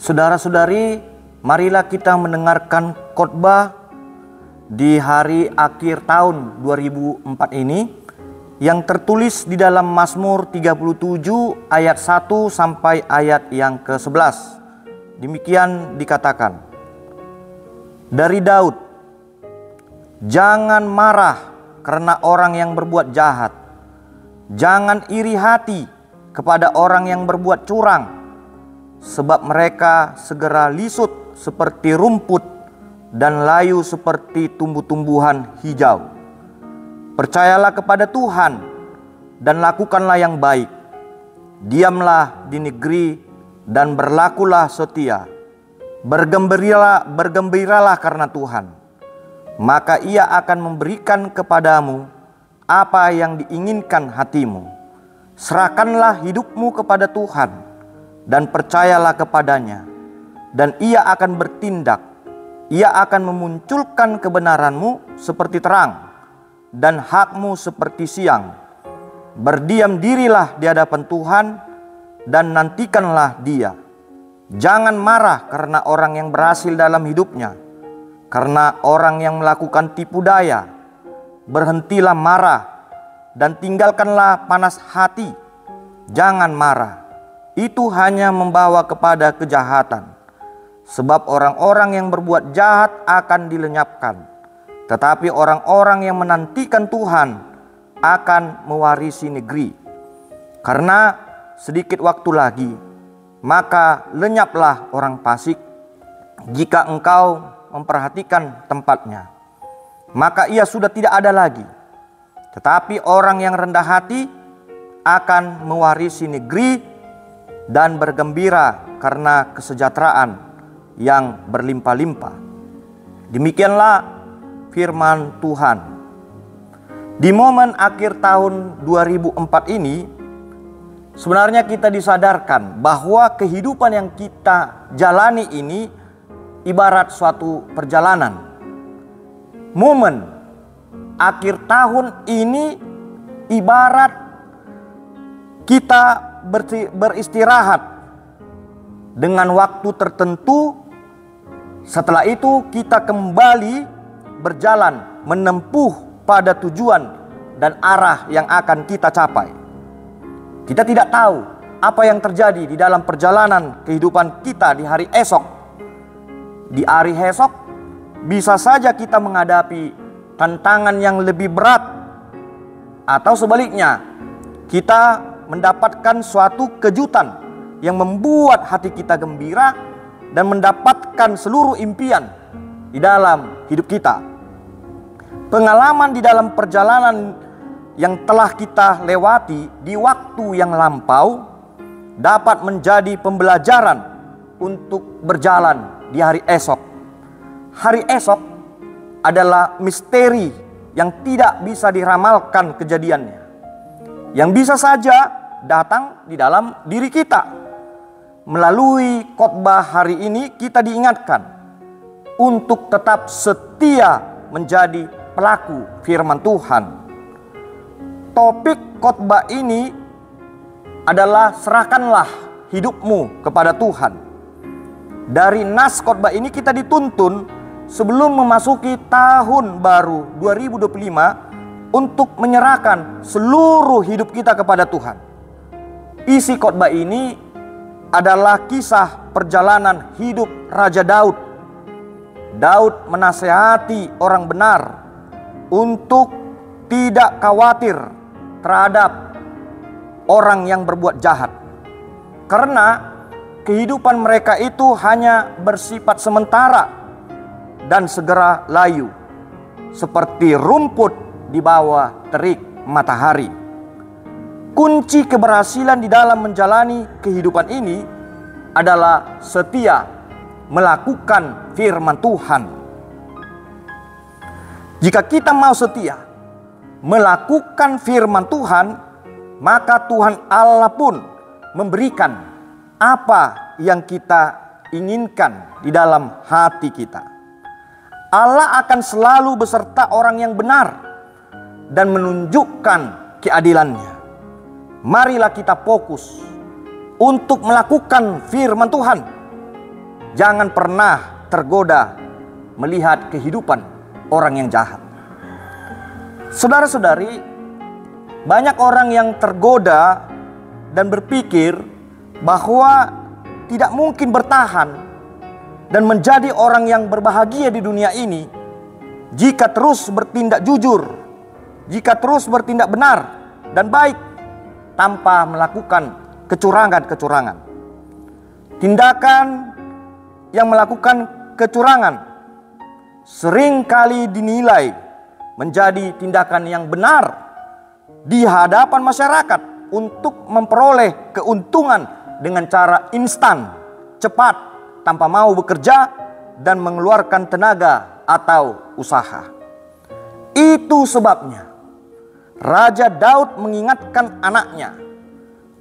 Saudara-saudari, marilah kita mendengarkan khotbah di hari akhir tahun 2004 ini yang tertulis di dalam Mazmur 37 ayat 1 sampai ayat yang ke-11. Demikian dikatakan. Dari Daud, jangan marah karena orang yang berbuat jahat. Jangan iri hati kepada orang yang berbuat curang, sebab mereka segera lisut seperti rumput dan layu seperti tumbuh-tumbuhan hijau. Percayalah kepada Tuhan dan lakukanlah yang baik. Diamlah di negeri dan berlakulah setia. Bergembiralah karena Tuhan. Maka Ia akan memberikan kepadamu apa yang diinginkan hatimu. Serahkanlah hidupmu kepada Tuhan dan percayalah kepadanya, dan Ia akan bertindak. Ia akan memunculkan kebenaranmu seperti terang dan hakmu seperti siang. Berdiam dirilah di hadapan Tuhan dan nantikanlah Dia. Jangan marah karena orang yang berhasil dalam hidupnya, karena orang yang melakukan tipu daya. Berhentilah marah dan tinggalkanlah panas hati. Jangan marah, itu hanya membawa kepada kejahatan. Sebab orang-orang yang berbuat jahat akan dilenyapkan, tetapi orang-orang yang menantikan Tuhan akan mewarisi negeri. Karena sedikit waktu lagi, maka lenyaplah orang fasik. Jika engkau memperhatikan tempatnya, maka ia sudah tidak ada lagi. Tetapi orang yang rendah hati akan mewarisi negeri dan bergembira karena kesejahteraan yang berlimpah-limpah. Demikianlah firman Tuhan. Di momen akhir tahun 2004 ini, sebenarnya kita disadarkan bahwa kehidupan yang kita jalani ini ibarat suatu perjalanan. Momen akhir tahun ini ibarat kita beristirahat dengan waktu tertentu. Setelah itu kita kembali berjalan menempuh pada tujuan dan arah yang akan kita capai. Kita tidak tahu apa yang terjadi di dalam perjalanan kehidupan kita di hari esok. Di hari esok bisa saja kita menghadapi tantangan yang lebih berat, atau sebaliknya kita mendapatkan suatu kejutan yang membuat hati kita gembira dan mendapatkan seluruh impian di dalam hidup kita. Pengalaman di dalam perjalanan yang telah kita lewati di waktu yang lampau dapat menjadi pembelajaran untuk berjalan di hari esok. Hari esok adalah misteri yang tidak bisa diramalkan kejadiannya, yang bisa saja datang di dalam diri kita. Melalui khotbah hari ini kita diingatkan untuk tetap setia menjadi pelaku firman Tuhan. Topik khotbah ini adalah serahkanlah hidupmu kepada Tuhan. Dari nas khotbah ini kita dituntun sebelum memasuki tahun baru 2025 untuk menyerahkan seluruh hidup kita kepada Tuhan. Isi khotbah ini adalah kisah perjalanan hidup Raja Daud. Daud menasehati orang benar untuk tidak khawatir terhadap orang yang berbuat jahat, karena kehidupan mereka itu hanya bersifat sementara dan segera layu seperti rumput di bawah terik matahari. Kunci keberhasilan di dalam menjalani kehidupan ini adalah setia melakukan firman Tuhan. Jika kita mau setia melakukan firman Tuhan, maka Tuhan Allah pun memberikan apa yang kita inginkan di dalam hati kita. Allah akan selalu beserta orang yang benar dan menunjukkan keadilannya. Marilah kita fokus untuk melakukan firman Tuhan. jangan pernah tergoda melihat kehidupan orang yang jahat. Saudara-saudari, banyak orang yang tergoda dan berpikir bahwa tidak mungkin bertahan dan menjadi orang yang berbahagia di dunia ini jika terus bertindak jujur, jika terus bertindak benar dan baik tanpa melakukan kecurangan-kecurangan. Tindakan yang melakukan kecurangan seringkali dinilai menjadi tindakan yang benar di hadapan masyarakat untuk memperoleh keuntungan dengan cara instan, cepat, tanpa mau bekerja dan mengeluarkan tenaga atau usaha. Itu sebabnya Raja Daud mengingatkan anaknya,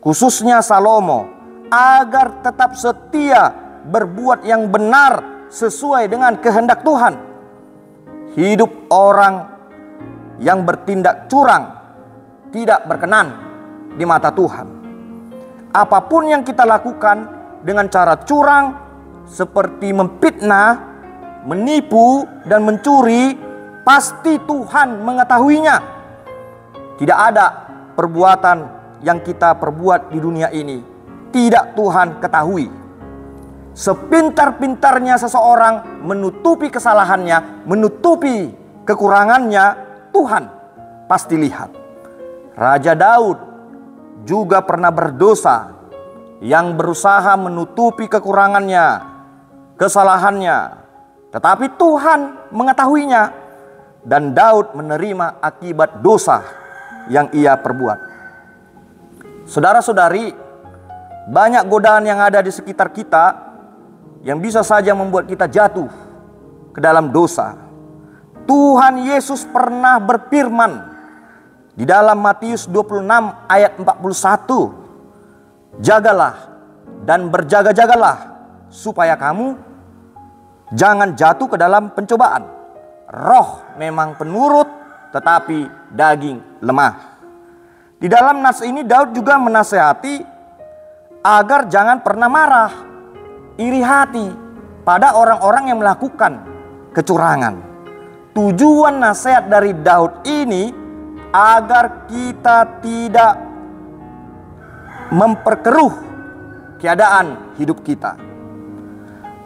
khususnya Salomo, agar tetap setia berbuat yang benar sesuai dengan kehendak Tuhan. Hidup orang yang bertindak curang tidak berkenan di mata Tuhan. Apapun yang kita lakukan dengan cara curang, seperti memfitnah, menipu, dan mencuri, pasti Tuhan mengetahuinya. Tidak ada perbuatan yang kita perbuat di dunia ini tidak Tuhan ketahui. Sepintar-pintarnya seseorang menutupi kesalahannya, menutupi kekurangannya, Tuhan pasti lihat. Raja Daud juga pernah berdosa, yang berusaha menutupi kekurangannya, kesalahannya, tetapi Tuhan mengetahuinya, dan Daud menerima akibat dosa yang ia perbuat. Saudara-saudari, banyak godaan yang ada di sekitar kita yang bisa saja membuat kita jatuh ke dalam dosa. Tuhan Yesus pernah berfirman di dalam Matius 26 ayat 41, "Jagalah dan berjaga-jagalah supaya kamu jangan jatuh ke dalam pencobaan. Roh memang penurut, tetapi daging lemah." Di dalam nas ini Daud juga menasihati agar jangan pernah marah, iri hati pada orang-orang yang melakukan kecurangan. Tujuan nasihat dari Daud ini agar kita tidak memperkeruh keadaan hidup kita,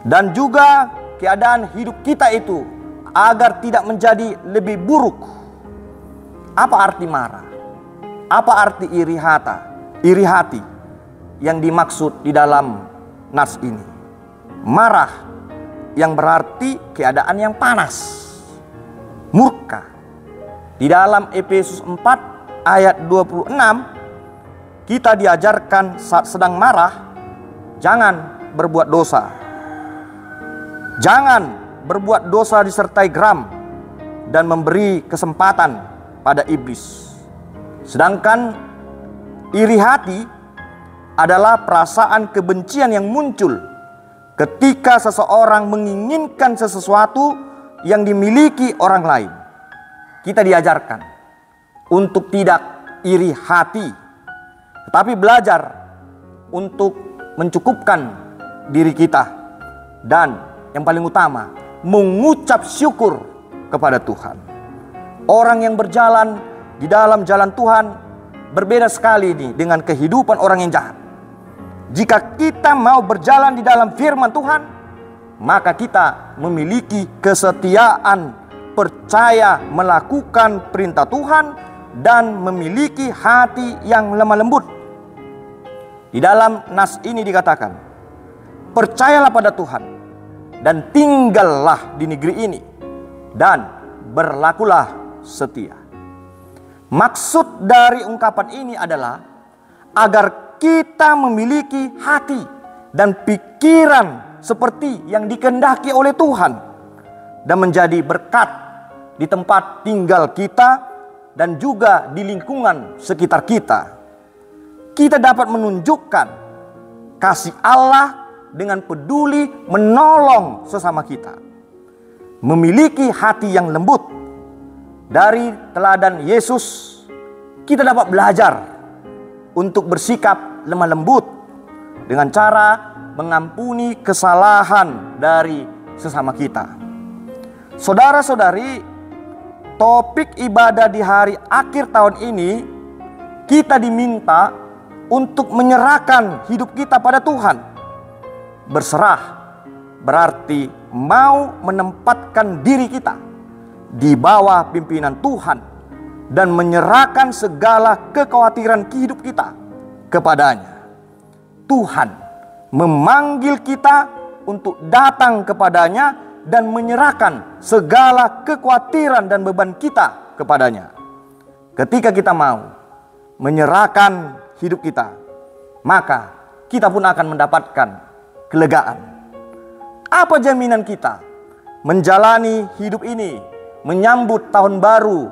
dan juga keadaan hidup kita itu agar tidak menjadi lebih buruk. Apa arti marah? Apa arti iri hati yang dimaksud di dalam nas ini? Marah yang berarti keadaan yang panas, murka. Di dalam Efesus 4 ayat 26, kita diajarkan saat sedang marah, jangan berbuat dosa. Jangan berbuat dosa disertai geram dan memberi kesempatan pada iblis. Sedangkan iri hati adalah perasaan kebencian yang muncul ketika seseorang menginginkan sesuatu yang dimiliki orang lain. Kita diajarkan untuk tidak iri hati, tetapi belajar untuk mencukupkan diri kita, dan yang paling utama, mengucap syukur kepada Tuhan. Orang yang berjalan di dalam jalan Tuhan berbeda sekali nih dengan kehidupan orang yang jahat. Jika kita mau berjalan di dalam firman Tuhan, maka kita memiliki kesetiaan, percaya melakukan perintah Tuhan, dan memiliki hati yang lemah lembut. Di dalam nas ini dikatakan, percayalah pada Tuhan dan tinggallah di negeri ini, dan berlakulah setia. Maksud dari ungkapan ini adalah agar kita memiliki hati dan pikiran seperti yang dikehendaki oleh Tuhan, dan menjadi berkat di tempat tinggal kita dan juga di lingkungan sekitar kita. Kita dapat menunjukkan kasih Allah dengan peduli menolong sesama kita, memiliki hati yang lembut. Dari teladan Yesus, kita dapat belajar untuk bersikap lemah lembut dengan cara mengampuni kesalahan dari sesama kita. Saudara-saudari, topik ibadah di hari akhir tahun ini, kita diminta untuk menyerahkan hidup kita pada Tuhan. Berserah berarti mau menempatkan diri kita di bawah pimpinan Tuhan dan menyerahkan segala kekhawatiran hidup kita kepadanya. Tuhan memanggil kita untuk datang kepadanya dan menyerahkan segala kekhawatiran dan beban kita kepadanya. Ketika kita mau menyerahkan hidup kita, maka kita pun akan mendapatkan kelegaan. Apa jaminan kita menjalani hidup ini, menyambut tahun baru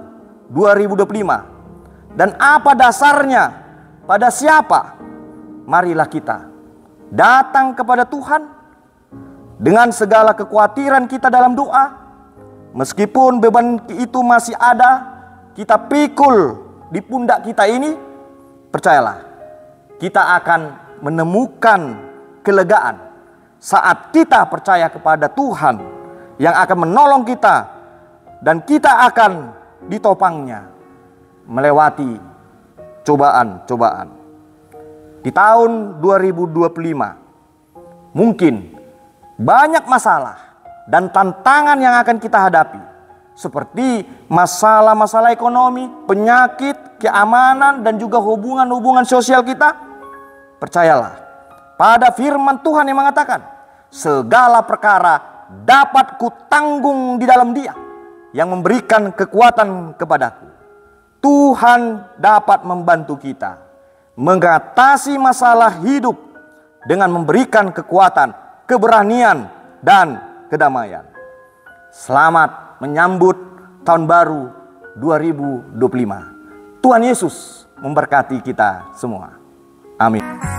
2025? Dan apa dasarnya? Pada siapa? Marilah kita datang kepada Tuhan dengan segala kekhawatiran kita dalam doa. Meskipun beban itu masih ada, kita pikul di pundak kita ini, percayalah, kita akan menemukan kelegaan saat kita percaya kepada Tuhan yang akan menolong kita, dan kita akan ditopangnya melewati cobaan-cobaan. Di tahun 2025 mungkin banyak masalah dan tantangan yang akan kita hadapi, seperti masalah-masalah ekonomi, penyakit, keamanan, dan juga hubungan-hubungan sosial kita. Percayalah pada firman Tuhan yang mengatakan, segala perkara dapat kutanggung di dalam Dia yang memberikan kekuatan kepadaku. Tuhan dapat membantu kita mengatasi masalah hidup dengan memberikan kekuatan, keberanian, dan kedamaian. Selamat menyambut tahun baru 2025. Tuhan Yesus memberkati kita semua. Amin.